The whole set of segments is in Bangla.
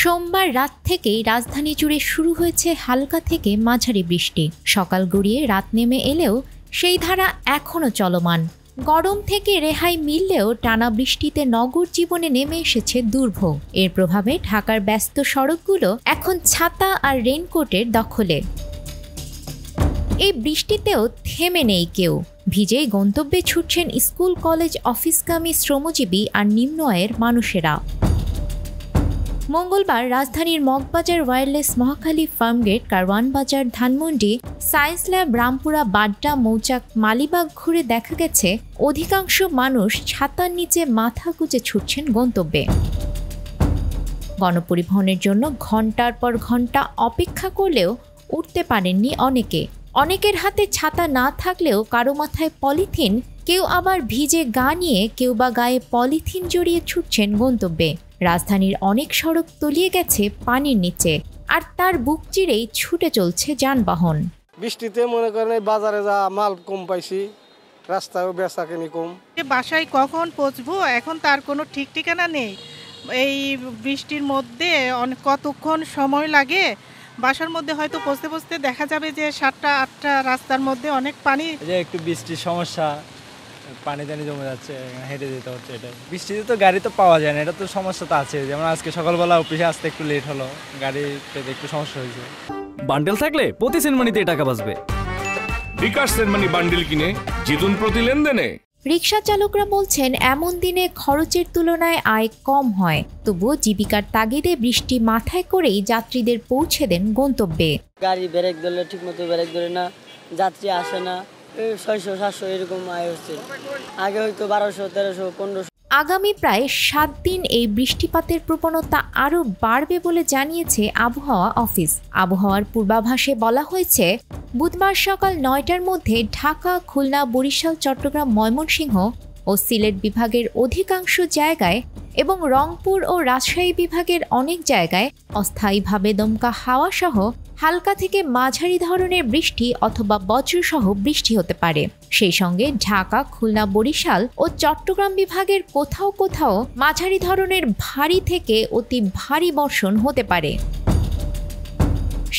সোমবার রাত থেকেই রাজধানী জুড়ে শুরু হয়েছে হালকা থেকে মাঝারি বৃষ্টি। সকাল গড়িয়ে রাত নেমে এলেও সেই ধারা এখনও চলমান। গরম থেকে রেহাই মিললেও টানা বৃষ্টিতে নগর জীবনে নেমে এসেছে দুর্ভোগ। এর প্রভাবে ঢাকার ব্যস্ত সড়কগুলো এখন ছাতা আর রেইনকোটের দখলে। এই বৃষ্টিতেও থেমে নেই কেউ। ভিজেই গন্তব্যে ছুটছেন স্কুল, কলেজ, অফিসগামী শ্রমজীবী আর নিম্ন আয়ের মানুষেরা। মঙ্গলবার রাজধানীর মগবাজার, ওয়্যারলেস, মহাখালী, ফার্মগেট, কারওয়ান বাজার, ধানমন্ডি, সায়েন্স ল্যাব, রামপুরা, বাড্ডা, মৌচাক, মালিবাগ ঘুরে দেখা গেছে অধিকাংশ মানুষ ছাতার নিচে মাথা গুঁজে ছুটছেন গন্তব্যে। গণপরিবহনের জন্য ঘন্টার পর ঘন্টা অপেক্ষা করলেও উঠতে পারেননি অনেকে। অনেকের হাতে ছাতা না থাকলেও কারো মাথায় পলিথিন, কেউ আবার ভিজে গা নিয়ে, কেউ বা গায়ে পলিথিন জড়িয়ে ছুটছেন গন্তব্যে। রাজধানীর অনেক সড়ক তলিয়ে গেছে পানির নিচে, আর তার বুক চিরেই ছুটে চলছে যানবাহন। বৃষ্টিতে মনে করেন বাজারে যা মাল কম পাইছি, রাস্তায়ও বেচাকেনি কম। বাসায় কখন পৌঁছবো এখন তার কোনো ঠিক ঠিকানা নেই। এই বৃষ্টির মধ্যে কতক্ষণ সময় লাগে, বাসার মধ্যে হয়তো পৌঁছতে পৌঁছতে দেখা যাবে যে 7টা-8টা, রাস্তার মধ্যে অনেক পানি। একটু বৃষ্টির সমস্যা, পানি জমে যাচ্ছে, হেঁটে যেতে হচ্ছে। এটা বৃষ্টিতে তো গাড়ি তো পাওয়া যায় না, এটা তো সমস্যা তো আছে। যেমন আজকে সকালবেলা অফিসে আসতে একটু লেট হলো, গাড়ি পেতে একটু সমস্যা হয়েছে। বান্ডেল থাকলে প্রতি সেনমানিতে টাকা বাঁচবে। বিকাশ সেনমানি বান্ডেল কিনে জিতুন প্রতি লেনদেনে। রিকশা চালকরা বলছেন এমন দিনে খরচের তুলনায় আয় কম হয়, তবুও জীবিকার তাগিদে বৃষ্টি মাথায় করেই যাত্রীদের পৌঁছে দেন গন্তব্যে। গাড়ি ব্রেক ধরলে ঠিক মতো ব্রেক ধরে না, যাত্রী আসে না, 600-700 এরকম আয় হচ্ছে। আগে হয়তো 1200-1300-1500। আগামী প্রায় 7 দিন এই বৃষ্টিপাতের প্রবণতা আরও বাড়বে বলে জানিয়েছে আবহাওয়া অফিস। আবহাওয়ার পূর্বাভাসে বলা হয়েছে, বুধবার সকাল 9টার মধ্যে ঢাকা, খুলনা, বরিশাল, চট্টগ্রাম, ময়মনসিংহ ও সিলেট বিভাগের অধিকাংশ জায়গায় এবং রংপুর ও রাজশাহী বিভাগের অনেক জায়গায় অস্থায়ীভাবে দমকা হাওয়া সহ হালকা থেকে মাঝারি ধরনের বৃষ্টি অথবা বজ্রসহ বৃষ্টি হতে পারে। সেই সঙ্গে ঢাকা, খুলনা, বরিশাল ও চট্টগ্রাম বিভাগের কোথাও কোথাও মাঝারি ধরনের ভারী থেকে অতি ভারী বর্ষণ হতে পারে।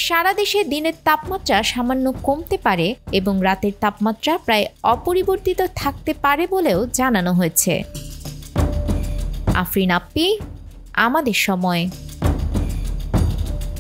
সারা দেশে দিনের তাপমাত্রা সামান্য কমতে পারে এবং রাতের তাপমাত্রা প্রায় অপরিবর্তিত থাকতে পারে বলেও জানানো হয়েছে। আফরিন আপ্পি, আমাদের সময়।